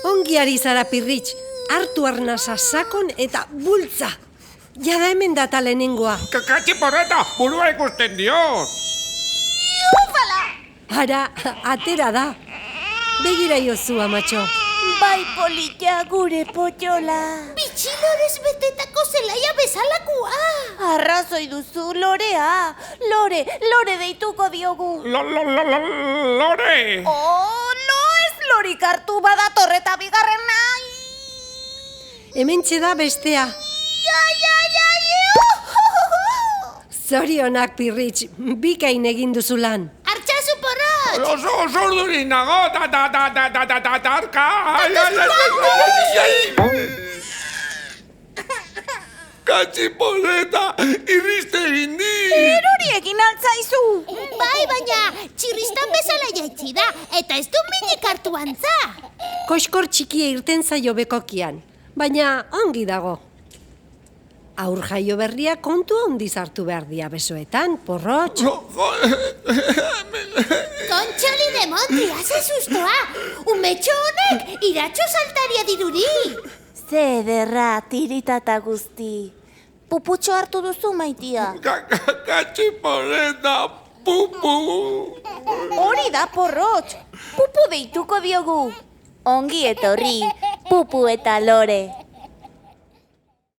Ongi ari zara Pirritx, hartu arnasa sakon eta bultza. Jada hemen data lehenengoa. Katxiporreta, burua ikusten diot. Ufala! Ara, atera da. Begira jozu, amatxo. Bai polita gure potxola. Bitxilorez betetako zelaia bezalakoa. Arrazoi duzu, Lorea. Lore deituko diogu. Lore! Oh, no ez lorik hartu badator eta bigarren nahi. Hementxe da bestea. Zorionak, Pirritx, bikain egin duzu lan. Artxazu porrotx! Oso urdurik nago, tarka! Katxiporreta, irriste egin di! Erori egin altzaizu. Bai, baina txirristan bezala jaitsi da, eta ez du minik hartu antza. Koskor txikia irten zaio bekokian, baina ongi dago. Aur jaio berria kontu handiz hartu behar dia besoetan, Porrotx. Kontxoli de Monti, haze sustoa. Umetxo honek iratxo saltaria diruri. Zederra, tiritata guzti. Puputxo hartu duzu, maitia. Katxiporreta, pupu! Hori da, Porrotx. Pupu deituko diogu. Ongi etorri, Pupu eta Lore.